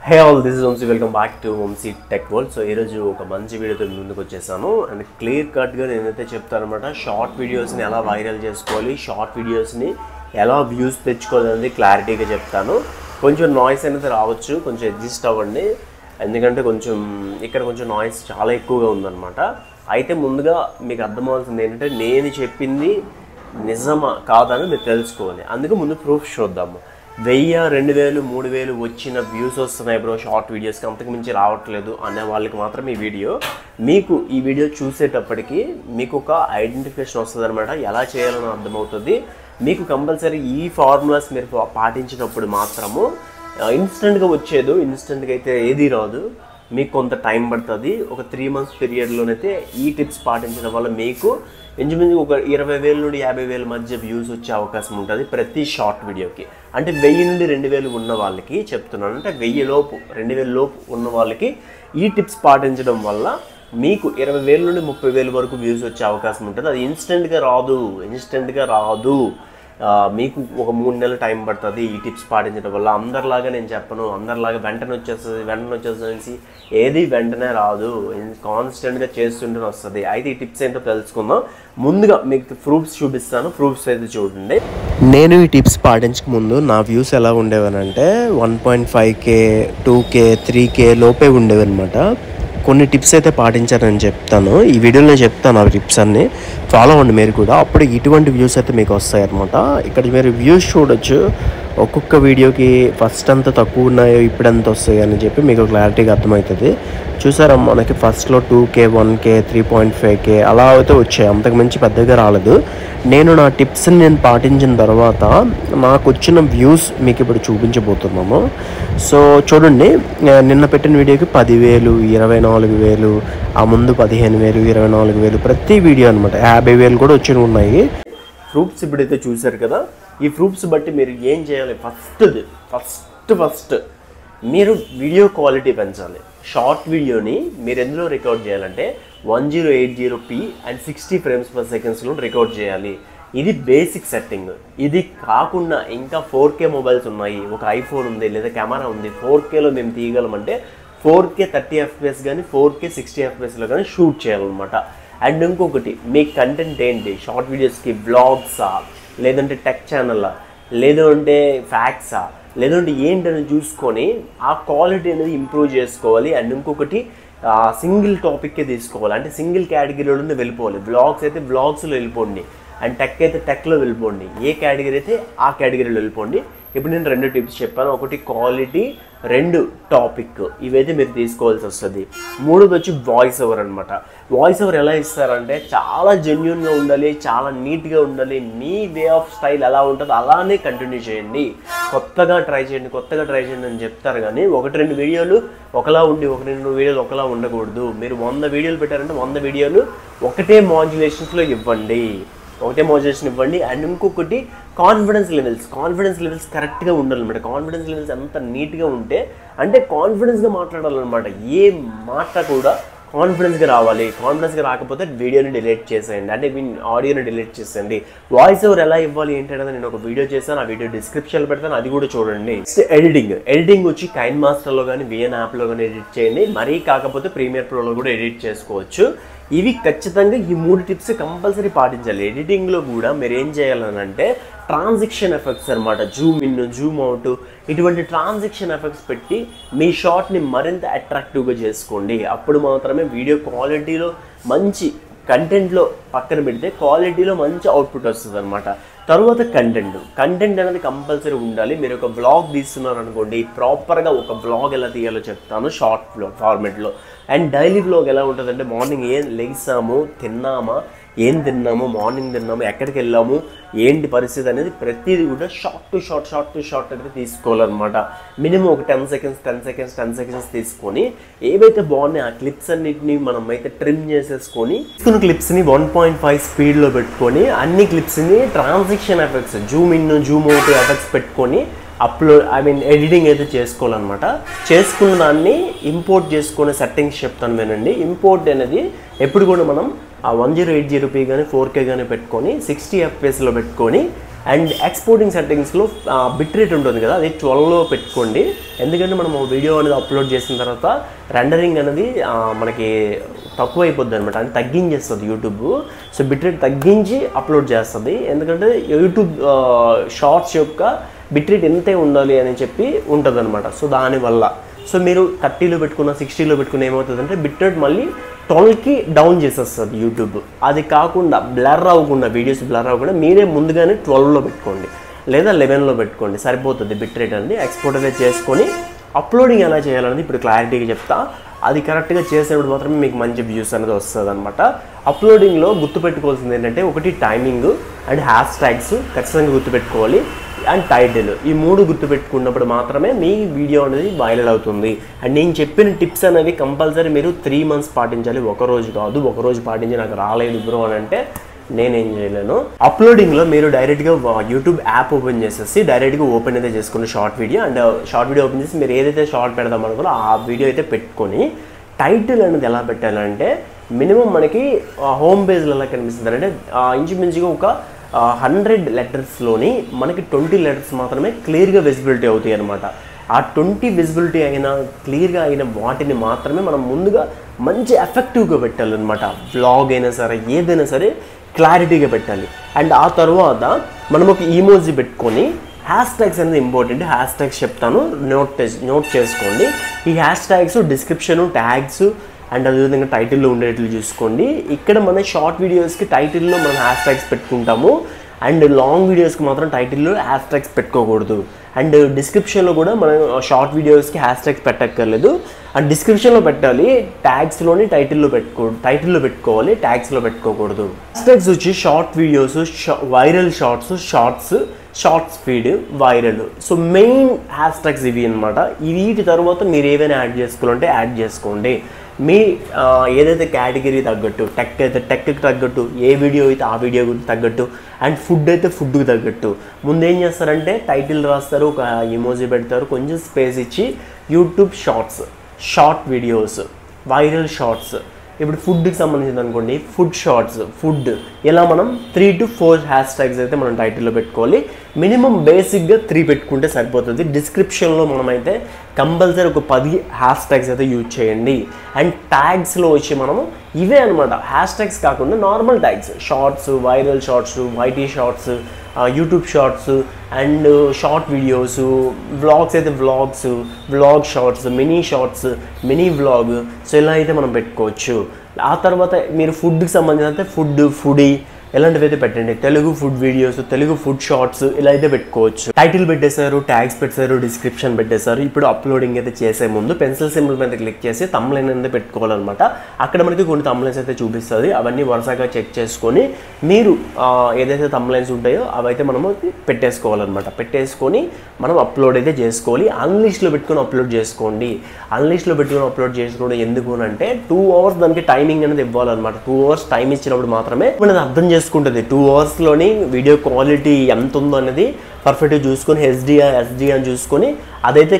Hey all, this is Vamsi. Welcome back to Vamsi Tech World. So ఈ రోజు ఒక మంచి వీడియోతో ముందుకు వచ్చేసాను అండ్ క్లియర్ కట్ గా నేనైతే చెప్తానన్నమాట. షార్ట్ వీడియోస్ ని ఎలా వైరల్ చేసుకోవాలి, షార్ట్ వీడియోస్ ని ఎలా వ్యూస్ తెచ్చుకోవాలి అనేది క్లారిటీగా చెప్తాను. కొంచెం నాయిస్ అనేది రావచ్చు, కొంచెం అడ్జస్ట్ అవ్వండి. ఎందుకంటే ఇక్కడ కొంచెం నాయిస్ చాలా ఎక్కువగా ఉందన్నమాట. అయితే ముందుగా మీకు అర్థమవుతుంది ఏంటంటే నేను చెప్పింది నిజమా కాదని మీరు తెలుసుకోవాలి. అందుకే ముందు ప్రూఫ్ చూద్దాము. 1000, 2000, 3000 వచ్చిన వ్యూస్ వస్తున్నాయి బ్రో షార్ట్ వీడియోస్కి, అంతకు మించి రావట్లేదు అనే వాళ్ళకి మాత్రం ఈ వీడియో. మీకు ఈ వీడియో చూసేటప్పటికి మీకు ఒక ఐడెంటిఫికేషన్ వస్తుంది అనమాట, ఎలా చేయాలని అర్థమవుతుంది. మీకు కంపల్సరీ ఈ ఫార్ములాస్ మీరు పాటించినప్పుడు మాత్రము ఇన్స్టెంట్గా వచ్చేది, ఇన్స్టెంట్గా అయితే ఏది రాదు, మీకు కొంత టైం పడుతుంది. ఒక 3 months పీరియడ్లోనైతే ఈ టిప్స్ పాటించడం వల్ల మీకు ఇంచుమించు ఒక 20,000 నుండి 50,000 మధ్య వ్యూస్ వచ్చే అవకాశం ఉంటుంది ప్రతి షార్ట్ వీడియోకి. అంటే 1000 నుండి 2000 ఉన్న వాళ్ళకి చెప్తున్నాను, అంటే 1000 లోపు 2000 లోపు ఉన్న వాళ్ళకి ఈ టిప్స్ పాటించడం వల్ల మీకు 20,000 నుండి 30,000 వరకు వ్యూస్ వచ్చే అవకాశం ఉంటుంది. అది ఇన్స్టెంట్గా రాదు, మీకు ఒక 3 నెలలు టైం పడుతుంది ఈ టిప్స్ పాటించడం వల్ల. అందరిలాగా నేను చెప్పను, అందరిలాగా వెంటనే వచ్చేస్తుంది ఏది వెంటనే రాదు, కాన్స్టెంట్గా చేస్తుంటే వస్తుంది. అయితే ఈ టిప్స్ ఏంటో తెలుసుకుందాం. ముందుగా మీకు ప్రూఫ్స్ చూపిస్తాను, ప్రూఫ్స్ అయితే చూడండి. నేను ఈ టిప్స్ పాటించక ముందు నా వ్యూస్ ఎలా ఉండేవనంటే 1.5K, 2K, 3K లోపే ఉండేవి అనమాట. కొన్ని టిప్స్ అయితే పాటించారని చెప్తాను, ఈ వీడియోలో చెప్తాను. ఆ టిప్స్ అన్ని ఫాలో అవ్వండి మీరు కూడా, అప్పుడు ఇటువంటి వ్యూస్ అయితే మీకు వస్తాయి అనమాట. ఇక్కడ మీరు వ్యూస్ చూడొచ్చు, ఒక్కొక్క వీడియోకి ఫస్ట్ అంత తక్కువ ఉన్నాయో ఇప్పుడు ఎంత వస్తాయి అని చెప్పి మీకు క్లారిటీగా అర్థమవుతుంది. చూసారా, మనకి ఫస్ట్లో 2K, 1K, 3.5K అలా అయితే వచ్చాయి, అంతకుమించి పెద్దగా రాలేదు. నేను నా టిప్స్ని నేను పాటించిన తర్వాత నాకు వచ్చిన వ్యూస్ మీకు ఇప్పుడు చూపించబోతున్నాము. సో చూడండి, నిన్న పెట్టిన వీడియోకి 10,000, 24,000, ఆ ముందు 15,000, 24,000 ప్రతి వీడియో అనమాట. 50,000 కూడా వచ్చి ఉన్నాయి. ప్రూఫ్స్ ఇప్పుడైతే చూసారు కదా, ఈ ప్రూఫ్స్ బట్టి మీరు ఏం చేయాలి, ఫస్ట్ మీరు వీడియో క్వాలిటీ పెంచాలి. షార్ట్ వీడియోని మీరు ఎందులో రికార్డ్ చేయాలంటే 1080p అండ్ 60 frames/second రికార్డ్ చేయాలి. ఇది బేసిక్ సెట్టింగ్. ఇది కాకుండా ఇంకా 4K మొబైల్స్ ఉన్నాయి, ఒక ఐఫోన్ ఉంది లేదా కెమెరా ఉంది, 4Kలో మేము తీయగలమంటే 4K 30 FPS కానీ 4K 60 FPSలో కానీ షూట్ చేయాలన్నమాట. అండ్ ఇంకొకటి, మీ కంటెంట్ ఏంటి, షార్ట్ వీడియోస్కి వ్లాగ్సా, లేదంటే టెక్ ఛానల్లా, లేదంటే ఫ్యాక్ట్సా, లేదంటే ఏంటని చూసుకొని ఆ క్వాలిటీ అనేది ఇంప్రూవ్ చేసుకోవాలి. అండ్ ఇంకొకటి, సింగిల్ టాపిక్కే తీసుకోవాలి, అంటే సింగిల్ కేటగిరీలోనే వెళ్ళిపోవాలి. వ్లాగ్స్ అయితే వ్లాగ్స్లో వెళ్ళిపోండి, అండ్ టెక్ అయితే టెక్లో వెళ్ళిపోండి, ఏ కేటగిరీ అయితే ఆ కేటగిరీలో వెళ్ళిపోండి. ఇప్పుడు నేను 2 టిప్స్ చెప్పాను, ఒకటి క్వాలిటీ, 2 టాపిక్. ఇవైతే మీరు తీసుకోవాల్సి వస్తుంది. 3ది వచ్చి వాయిస్ ఓవర్ అనమాట. వాయిస్ ఓవర్ ఎలా ఇస్తారంటే చాలా జెన్యూన్గా ఉండాలి, చాలా నీట్గా ఉండాలి. మీ వే ఆఫ్ స్టైల్ ఎలా ఉంటుందో అలానే కంటిన్యూ చేయండి. కొత్తగా ట్రై చేయండి అని చెప్తారు, కానీ 1-2 వీడియోలు ఒకలా ఉండి 1-2 వీడియోలు ఒకలా ఉండకూడదు. మీరు 100 వీడియోలు పెట్టారంటే 100 వీడియోలు ఒకటే మాడ్యులేషన్స్లో ఇవ్వండి. అండ్ ఇంకొకటి, కాన్ఫిడెన్స్ లెవెల్స్ కరెక్ట్గా ఉండాలన్నమాట. కాన్ఫిడెన్స్ లెవెల్స్ ఎంత నీట్గా ఉంటే, అంటే కాన్ఫిడెన్స్గా మాట్లాడాలన్నమాట. ఏ మాట కూడా కాన్ఫిడెన్స్గా రావాలి. కాన్ఫిడెన్స్గా రాకపోతే వీడియోని డిలీట్ చేసేయండి, అంటే ఆడియోని డిలీట్ చేసేయండి. వాయిస్ ఓవర్ ఎలా ఇవ్వాలి ఏంటంటే నేను ఒక వీడియో చేశాను, ఆ వీడియో డిస్క్రిప్షన్లో పెడతాను, అది కూడా చూడండి. ఎడిటింగ్ వచ్చి కైన్ మాస్టర్లో కానీ విఎన్ యాప్లో కానీ ఎడిట్ చేయండి. మరీ కాకపోతే ప్రీమియర్ ప్రోలో కూడా ఎడిట్ చేసుకోవచ్చు. ఇవి ఖచ్చితంగా ఈ 3 టిప్స్ కంపల్సరీ పాటించాలి. ఎడిటింగ్లో కూడా మీరు ఏం చేయాలనంటే ట్రాన్సిక్షన్ ఎఫెక్ట్స్ అనమాట, జూమ్ ఇన్, జూమ్ అవుట్, ఇటువంటి ట్రాన్సిక్షన్ ఎఫెక్ట్స్ పెట్టి మీ షాట్ని మరింత అట్రాక్టివ్గా చేసుకోండి. అప్పుడు మాత్రమే వీడియో క్వాలిటీలో మంచి, కంటెంట్లో పక్కన పెడితే క్వాలిటీలో మంచి అవుట్పుట్ వస్తుంది అనమాట. తర్వాత కంటెంట్ అనేది కంపల్సరీ ఉండాలి. మీరు ఒక వ్లాగ్ తీస్తున్నారు అనుకోండి, ప్రాపర్గా ఒక వ్లాగ్ ఎలా తీయాలో చెప్తాను షార్ట్ వ్లాగ్ ఫార్మేట్లో. అండ్ డైలీ వ్లాగ్ ఎలా ఉంటుందంటే మార్నింగ్ లేసాము, ఏం తిన్నాము, మార్నింగ్ తిన్నాము, ఎక్కడికి వెళ్ళాము, ఏంటి పరిస్థితి అనేది ప్రతిదీ కూడా షార్ట్ టు షార్ట్ అనేది తీసుకోవాలన్నమాట. మినిమం ఒక 10 seconds తీసుకొని ఏవైతే బాగున్నాయి ఆ క్లిప్స్ అన్నిటిని మనం అయితే ట్రిమ్ చేసేసుకొని తీసుకున్న క్లిప్స్ని 1.5 స్పీడ్లో పెట్టుకొని అన్ని క్లిప్స్ని transition effects, zoom in, zoom out effects పెట్టుకొని ఎడిటింగ్ అయితే చేసుకోవాలన్నమాట. చేసుకున్న దాన్ని ఇంపోర్ట్ చేసుకునే సెట్టింగ్స్ చెప్తాను వినండి. ఇంపోర్ట్ అనేది ఎప్పుడు కూడా మనం ఆ 1080p కానీ 4K కానీ పెట్టుకొని 60 FPSలో పెట్టుకొని అండ్ ఎక్స్పోర్టింగ్ సెట్టింగ్స్లో బిట్ రేట్ ఉంటుంది కదా, అది 12లో పెట్టుకోండి. ఎందుకంటే మనం వీడియో అనేది అప్లోడ్ చేసిన తర్వాత రెండరింగ్ అనేది మనకి తక్కువ అయిపోద్ది అనమాట, అని తగ్గించేస్తుంది యూట్యూబ్. సో బిట్ రేట్ తగ్గించి అప్లోడ్ చేస్తుంది. ఎందుకంటే యూట్యూబ్ షార్ట్స్ యొక్క బిట్ రేట్ ఎంతే ఉండాలి అని చెప్పి ఉంటుంది అనమాట. సో దానివల్ల సో మీరు 30లో పెట్టుకున్న 60లో పెట్టుకున్న ఏమవుతుందంటే బిట్ రేట్ మళ్ళీ 12కి డౌన్ చేసేస్తుంది యూట్యూబ్. అది కాకుండా బ్లర్ అవ్వకుండా, వీడియోస్ బ్లర్ అవ్వకుండా మీరే ముందుగానే 12లో పెట్టుకోండి లేదా 11లో పెట్టుకోండి, సరిపోతుంది బిట్ రేట్ అనేది. ఎక్స్పోర్ట్ అనేది చేసుకొని అప్లోడింగ్ ఎలా చేయాలనేది ఇప్పుడు క్లారిటీగా చెప్తా. అది కరెక్ట్గా చేసేప్పుడు మాత్రమే మీకు మంచి వ్యూస్ అనేది వస్తుంది అనమాట. అప్లోడింగ్లో గుర్తుపెట్టుకోవాల్సింది ఏంటంటే ఒకటి టైమింగ్ అండ్ హ్యాష్ ట్యాగ్స్ ఖచ్చితంగా గుర్తుపెట్టుకోవాలి, అండ్ టైటిల్. ఈ 3 గుర్తుపెట్టుకున్నప్పుడు మాత్రమే మీ వీడియో అనేది వైరల్ అవుతుంది. అండ్ నేను చెప్పిన టిప్స్ అనేవి కంపల్సరీ మీరు 3 months పాటించాలి, ఒకరోజు కాదు. ఒకరోజు పాటించి నాకు రాలేదు బ్రో అని అంటే నేనేం చేయలేను. అప్లోడింగ్లో మీరు డైరెక్ట్గా యూట్యూబ్ యాప్ ఓపెన్ చేసేసి డైరెక్ట్గా ఓపెన్ అయితే చేసుకుని short video, and short video open చేసి మీరు ఏదైతే షార్ట్ పెడదాం అనుకున్నా ఆ వీడియో అయితే పెట్టుకొని టైటిల్ అనేది ఎలా పెట్టాలంటే మినిమం మనకి హోమ్ పేజ్లో ఎలా కనిపిస్తుంది అంటే ఇంచుమించుగా ఒక 100 లెటర్స్లోని మనకి 20 లెటర్స్ మాత్రమే క్లియర్గా విజిబిలిటీ అవుతాయి అనమాట. ఆ 20 విజిబిలిటీ అయినా క్లియర్గా అయిన వాటిని మాత్రమే మనం ముందుగా మంచి ఎఫెక్టివ్గా పెట్టాలన్నమాట. వ్లాగ్ అయినా సరే ఏదైనా సరే క్లారిటీగా పెట్టాలి. అండ్ ఆ తర్వాత మనం ఒక ఈమోజీ పెట్టుకొని హ్యాష్ ట్యాగ్స్ అనేది ఇంపార్టెంట్. హ్యాష్ ట్యాగ్స్ చెప్తాను, నోట్ చేసుకోండి. ఈ hash tags description, tags and అదేవిధంగా టైటిల్లో ఉండేట్లు చూసుకోండి. ఇక్కడ మన షార్ట్ వీడియోస్కి టైటిల్లో మనం హ్యాష్ ట్యాగ్స్ పెట్టుకుంటాము, అండ్ లాంగ్ వీడియోస్కి మాత్రం టైటిల్లో హ్యాష్ ట్యాగ్స్ పెట్టుకోకూడదు. అండ్ డిస్క్రిప్షన్లో కూడా మనం షార్ట్ వీడియోస్కి హ్యాష్ ట్యాగ్స్ పెట్టక్కర్లేదు, అండ్ డిస్క్రిప్షన్లో పెట్టాలి. ట్యాగ్స్లోని టైటిల్లో పెట్టుకోవాలి, ట్యాగ్స్లో పెట్టుకోకూడదు. హ్యాష్ ట్యాగ్స్ వచ్చి short videos, viral shorts feed, viral. So main hash tags ఇవి అనమాట. వీటి తర్వాత మీరు ఏవైనా యాడ్ చేసుకోవాలంటే యాడ్ చేసుకోండి. మీ ఏదైతే కేటగిరీ తగ్గట్టు, టెక్ అయితే టెక్కి తగ్గట్టు, ఏ వీడియో అయితే ఆ వీడియో తగ్గట్టు, అండ్ ఫుడ్ అయితే ఫుడ్కి తగ్గట్టు. ముందు ఏం చేస్తారంటే టైటిల్ రాస్తారు, ఒక ఇమోజీ పెడతారు, కొంచెం స్పేస్ ఇచ్చి YouTube short videos, viral shorts. ఇప్పుడు ఫుడ్కి సంబంధించింది అనుకోండి, ఫుడ్ షార్ట్స్, ఫుడ్. ఇలా మనం 3 to 4 హ్యాష్ ట్యాగ్స్ అయితే మనం టైటిల్లో పెట్టుకోవాలి. మినిమం బేసిక్గా 3 పెట్టుకుంటే సరిపోతుంది. డిస్క్రిప్షన్లో మనమైతే కంపల్సరీ ఒక 10 హ్యాష్ ట్యాగ్స్ అయితే యూజ్ చేయండి. అండ్ ట్యాగ్స్లో వచ్చి మనము ఇవే అనమాట, హ్యాష్ ట్యాగ్స్ కాకుండా normal tags, shorts, viral shorts, YT shorts, YouTube shorts, and short videos, vlogs అయితే vlog shorts, mini shorts, mini vlog. So ఇలా అయితే మనం పెట్టుకోవచ్చు. ఆ తర్వాత మీరు ఫుడ్కి సంబంధించి ఫుడీ ఇలాంటివి అయితే పెట్టండి. Telugu food videos, Telugu food shorts ఇలా అయితే పెట్టుకోవచ్చు. టైటిల్ పెట్టేశారు, ట్యాగ్స్ పెట్టేశారు, డిస్క్రిప్షన్ పెట్టేశారు. ఇప్పుడు అప్లోడింగ్ అయితే చేసే ముందు పెన్సిల్ సింబల్ మీద క్లిక్ చేసి తమ్లైన్ అనేది పెట్టుకోవాలన్నమాట. అక్కడ మనకి కొన్ని తమ్లైన్స్ అయితే చూపిస్తుంది. అవన్నీ వరుసగా చెక్ చేసుకొని మీరు ఏదైతే తమ్లైన్స్ ఉంటాయో అవైతే మనము పెట్టేసుకోవాలన్నమాట. పెట్టేసుకొని మనం అప్లోడ్ అయితే చేసుకోవాలి. అన్లిస్ట్లో పెట్టుకొని అప్లోడ్ చేసుకోండి. అన్లిస్ట్లో పెట్టుకొని అప్లోడ్ చేసుకోవడం ఎందుకు అంటే 2 hours దానికి టైమింగ్ అనేది ఇవ్వాలన్నమాట. 2 hours టైం ఇచ్చినప్పుడు మాత్రమే మనది అర్థం చేసుకుంటుంది. 2 hours వీడియో క్వాలిటీ ఎంత ఉందో అనేది పర్ఫెక్ట్గా చూసుకొని ఎస్డి అని చూసుకొని అదైతే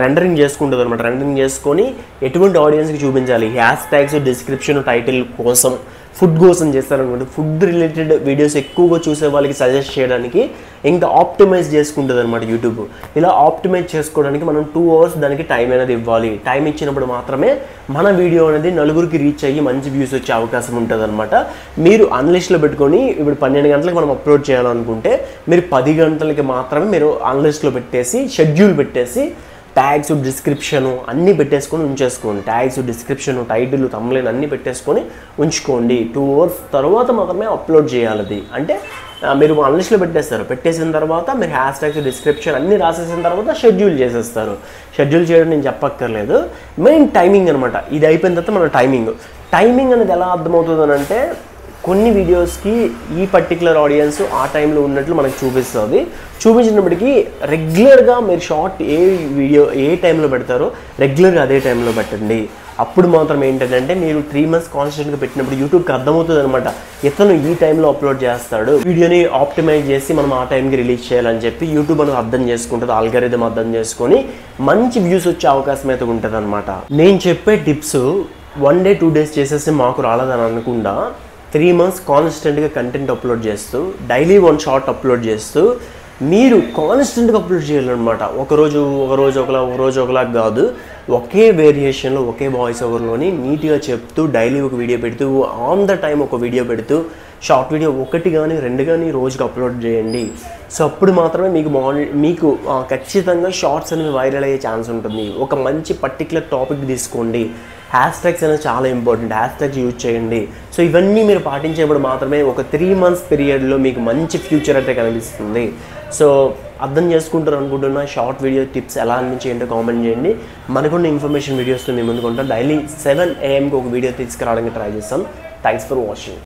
రెండరింగ్ చేసుకుంటుంది అనమాట. రెండరింగ్ చేసుకొని ఎటువంటి ఆడియన్స్కి చూపించాలి, హ్యాష్ ట్యాగ్స్, డిస్క్రిప్షన్, టైటిల్ కోసం, ఫుడ్ కోసం చేస్తారనుకుంటే ఫుడ్ రిలేటెడ్ వీడియోస్ ఎక్కువగా చూసే వాళ్ళకి సజెస్ట్ చేయడానికి ఇంకా ఆప్టిమైజ్ చేసుకుంటుంది అనమాట యూట్యూబ్. ఇలా ఆప్టిమైజ్ చేసుకోవడానికి మనం 2 hours దానికి టైం అనేది ఇవ్వాలి. టైం ఇచ్చినప్పుడు మాత్రమే మన వీడియో అనేది నలుగురికి రీచ్ అయ్యి మంచి వ్యూస్ వచ్చే అవకాశం ఉంటుంది అనమాట. మీరు అన్లిస్ట్లో పెట్టుకొని ఇప్పుడు 12 గంటలకు మనం అప్లోడ్ చేయాలనుకుంటే మీరు 10 గంటలకి మాత్రమే మీరు అన్లిస్ట్లో పెట్టేసి షెడ్యూల్ పెట్టేసి ట్యాగ్స్, డిస్క్రిప్షను అన్నీ పెట్టేసుకొని ఉంచేసుకోండి. ట్యాగ్స్, డిస్క్రిప్షను, టైటిల్, తమ్లైన్ అన్నీ పెట్టేసుకొని ఉంచుకోండి. 2 hours తర్వాత మాత్రమే అప్లోడ్ చేయాలి. అది అంటే మీరు అన్లిస్ట్లో పెట్టేస్తారు. పెట్టేసిన తర్వాత మీరు హ్యాష్ ట్యాగ్స్, డిస్క్రిప్షన్ అన్నీ రాసేసిన తర్వాత షెడ్యూల్ చేసేస్తారు. షెడ్యూల్ చేయడం నేను చెప్పక్కర్లేదు. మెయిన్ టైమింగ్ అనమాట. ఇది అయిపోయిన తర్వాత మన టైమింగ్ అనేది ఎలా అర్థమవుతుంది అంటే కొన్ని వీడియోస్కి ఈ పర్టికులర్ ఆడియన్స్ ఆ టైంలో ఉన్నట్లు మనకు చూపిస్తుంది. చూపించినప్పటికీ రెగ్యులర్గా మీరు షార్ట్ ఏ వీడియో ఏ టైంలో పెడతారో రెగ్యులర్గా అదే టైంలో పెట్టండి. అప్పుడు మాత్రం ఏంటంటే మీరు 3 months కాన్స్టెంట్గా పెట్టినప్పుడు యూట్యూబ్కి అర్థమవుతుంది అనమాట, ఇతను ఈ టైంలో అప్లోడ్ చేస్తాడు, వీడియోని ఆప్టిమైజ్ చేసి మనం ఆ టైంకి రిలీజ్ చేయాలని చెప్పి యూట్యూబ్ అనేది అర్థం చేసుకుంటుంది. ఆల్గరిథం అర్థం చేసుకొని మంచి వ్యూస్ వచ్చే అవకాశం అయితే ఉంటుంది అనమాట. నేను చెప్పే టిప్స్ 1 day 2 days చేసేసి మాకు రాలేదని అనకుండా 3 months కాన్స్టెంట్గా కంటెంట్ అప్లోడ్ చేస్తూ డైలీ 1 షార్ట్ అప్లోడ్ చేస్తూ మీరు కాన్స్టెంట్గా అప్లోడ్ చేయాలన్నమాట. ఒకరోజు ఒకలా కాదు, ఒకే వేరియేషన్లో ఒకే వాయిస్ ఓవర్లోని నీట్గా చెప్తూ డైలీ ఒక వీడియో పెడుతూ ఆన్ ద టైం ఒక వీడియో పెడుతూ షార్ట్ వీడియో 1 కానీ 2 కానీ రోజుకి అప్లోడ్ చేయండి. సో అప్పుడు మాత్రమే మీకు ఖచ్చితంగా షార్ట్స్ అనేవి వైరల్ అయ్యే ఛాన్స్ ఉంటుంది. ఒక మంచి పర్టికులర్ టాపిక్ తీసుకోండి. హ్యాష్ ట్యాగ్స్ అనేది చాలా ఇంపార్టెంట్, హ్యాష్ ట్యాగ్స్ యూజ్ చేయండి. సో ఇవన్నీ మీరు పాటించేప్పుడు మాత్రమే ఒక 3 months పీరియడ్లో మీకు మంచి ఫ్యూచర్ అయితే కనిపిస్తుంది. సో అర్థం చేసుకుంటారు అనుకుంటున్నా. షార్ట్ వీడియో టిప్స్ ఎలా అనిపించేయంటో కామెంట్ చేయండి. మనకున్న ఇన్ఫర్మేషన్ వీడియోస్తో మేము ముందుకుంటాం. డైలీ 7 AM ఒక వీడియో తీసుకురావడానికి ట్రై చేస్తాం. Thanks for watching.